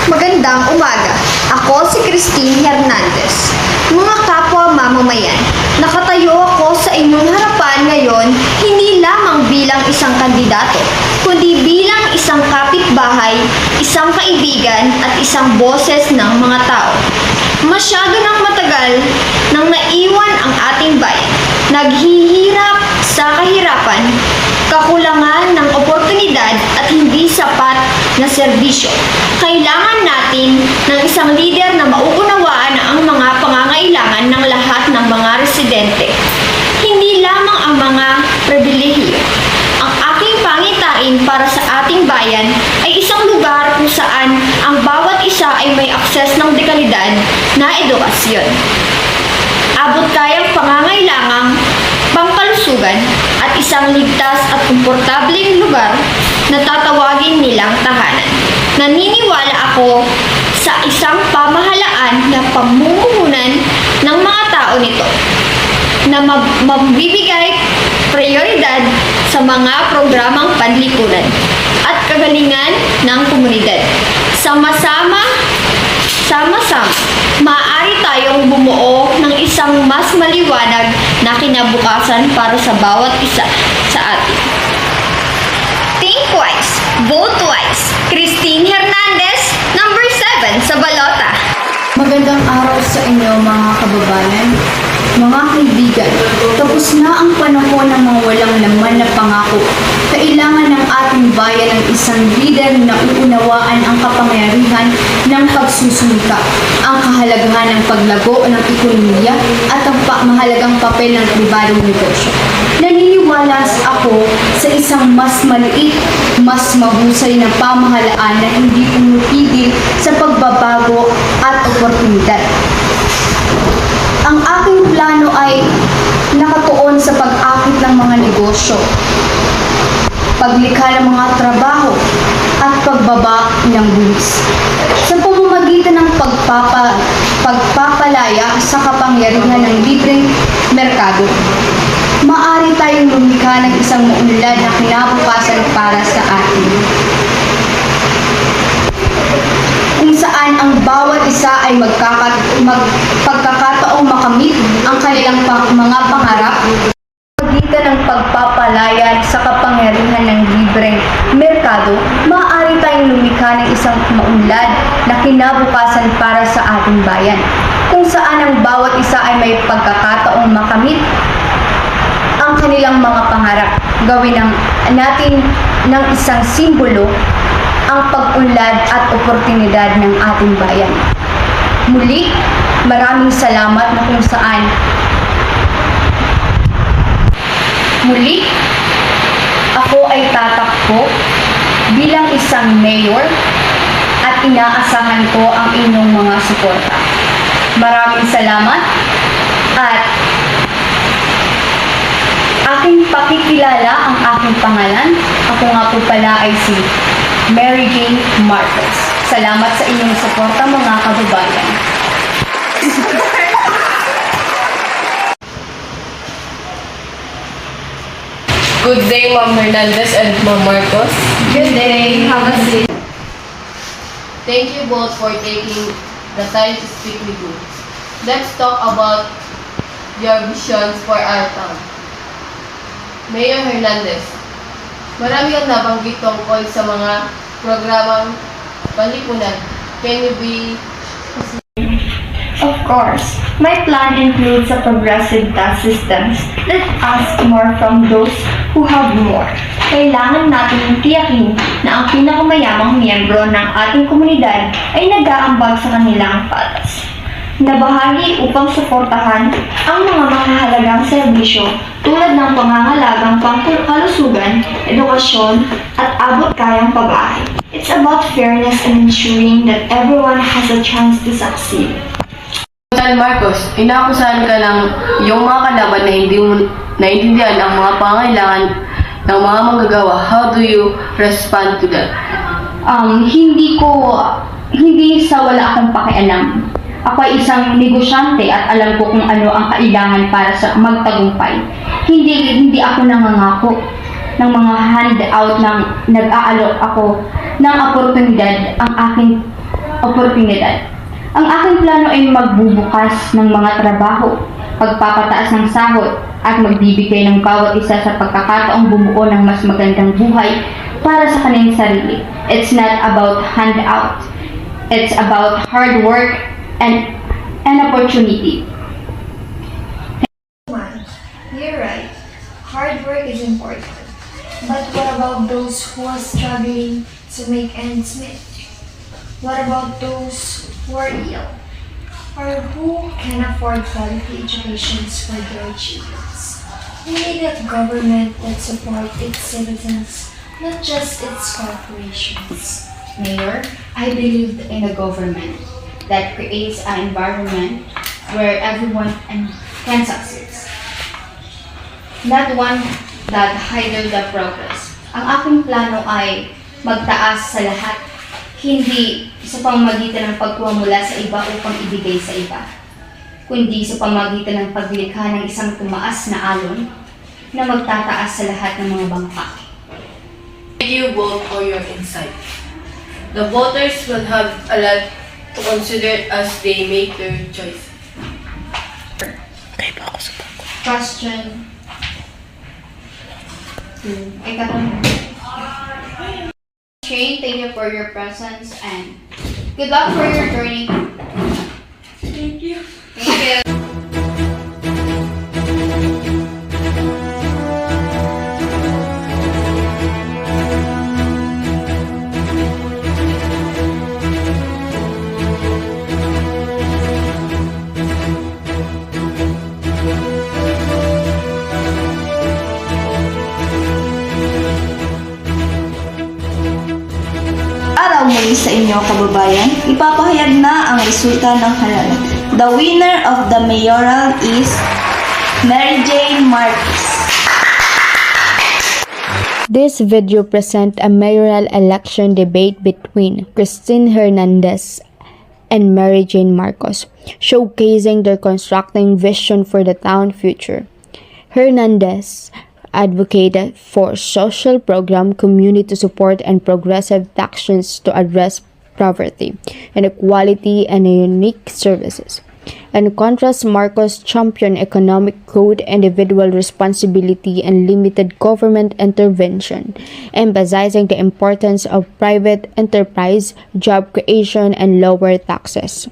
Magandang umaga. Ako si Christine Hernandez. Mga kapwa mamamayan, nakatayo ako sa inyong harapan ngayon hindi lamang bilang isang kandidato, kundi bilang isang kapitbahay, isang kaibigan at isang boses ng mga tao. Masyado nang matagal nang naiwan ang ating bayan, naghihirap sa kahirapan, kakulangan ng oportunidad at hindi sapat na serbisyo. Kailangan natin ng isang lider na mauunawaan ang mga pangangailangan ng lahat ng mga residente. Hindi lamang ang mga pribilehiyo. Ang aking pangitain para sa ating bayan ay isang lugar kung saan ang bawat isa ay may akses ng dekalidad na edukasyon. Abot kayang pangangailangang pangkalusugan at isang ligtas at komportableng lugar na tatawagin nilang tahanan. Naniniwala ako sa isang pamahalaan na pamumuhunan ng mga tao nito na mabibigay prioridad sa mga programang panlipunan at kagalingan ng komunidad. Sama-sama, maaari tayong bumuo ng isang mas maliwanag na kinabukasan para sa bawat isa sa atin. Think twice, vote twice. Christine Hernandez, number 7 sa balota. Magandang araw sa inyo mga kababayan, mga kaibigan. Tapos na ang panahon ng mga walang laman na pangako. Kailangan ng ating bayan ng isang leader na uunawaan ang kapangyarihan ng pagsusumikap, ang kahalagahan ng paglago ng ekonomiya at ang mahalagang papel ng pribadong negosyo. Naniniwala ako sa isang mas maliit, mas mahusay na pamahalaan na hindi pumipigil sa pagbabago at oportunidad. Ang aking plano ay nakatuon sa pag-akit ng mga negosyo, paglikha ng mga trabaho, at pagbaba ng buwis. Sa pamamagitan ng pagpapalaya sa kapangyarihan ng libreng merkado, maaari tayong lumikha ng isang maunlad na kinabukasan para sa atin, kung saan ang bawat isa ay pagkakataong makamit ang kanilang mga pangarap. Pagitan ng pagpapalaya sa kapangyarihan ng libreng merkado, maaari tayong lumikha ng isang maunlad na kinabukasan para sa ating bayan, kung saan ang bawat isa ay may pagkakataong makamit ang kanilang mga pangarap. Gawin natin ng isang simbolo ang pag-unlad at oportunidad ng ating bayan. Muli, maraming salamat na kung saan muli ako ay tatakbo bilang isang mayor at inaasahan ko ang inyong mga suporta. Maraming salamat at aking pakikilala ang aking pangalan. Ako nga po pala ay si Mary Jane Marcos. Salamat sa inyong suporta mga kababayan. Good day, Ma'am Hernandez and Ma'am Marcos. Good day. Have a seat. Thank you both for taking the time to speak with me. Let's talk about your visions for our town. Mayor Hernandez, marami kang nabanggit tungkol sa mga programang panlipunan. Can you be... Of course, my plan includes a progressive tax systems that ask more from those who have more. Kailangan natin tiyakin na ang pinakamayamang miyembro ng ating komunidad ay nag-aambag sa kanilang patas na bahagi upang suportahan ang mga mahalagang serbisyo tulad ng pangangalagang pangkalusugan, edukasyon, at abot-kayang pabahay. It's about fairness and ensuring that everyone has a chance to succeed. San Marcos, inaakusahan ka ng iyong mga kalaban na hindi mo naiintindihan ang mga pangangailangan ng mga manggagawa. How do you respond to that? Hindi sa wala akong pakialam. Ako ay isang negosyante at alam ko kung ano ang kailangan para sa magtagumpay. Hindi ako nangangako ng mga handout ng nag-aalok ako ng oportunidad. Ang aking oportunidad. Ang aking plano ay magbubukas ng mga trabaho, pagpapataas ng sahod, at magbibigay ng bawat isa sa pagkakataong bumuo ng mas magandang buhay para sa kanilang sarili. It's not about handout. It's about hard work and opportunity. You're right. Hard work is important. But what about those who are struggling to make ends meet? What about those who are ill? Or who can afford quality educations for their children? We need a government that supports its citizens, not just its corporations. Mayor, I believe in a government that creates an environment where everyone can succeed. Not one that hinders the progress. Ang aking plano ay magtaas sa lahat, hindi sa pamamagitan ng pagkuha mula sa iba upang ibigay sa iba, kundi sa pamamagitan ng paglikha ng isang tumaas na alon na magtataas sa lahat ng mga bangka. Thank you both for your insight. The voters will have a lot to consider as they make their choice. Question. Shane, thank you for your presence and good luck for your journey. Thank you. Thank you. Araw muli sa inyo, kababayan. Ipapahayag na ang resulta ng halal. The winner of the mayoral is Mary Jane Marquez. This video presents a mayoral election debate between Christine Hernandez and Mary Jane Marcos, showcasing their constructing vision for the town future. Hernandez advocated for social program, community support, and progressive actions to address poverty, inequality, and unique services. In contrast, Marcos championed economic growth, individual responsibility, and limited government intervention, emphasizing the importance of private enterprise, job creation, and lower taxes.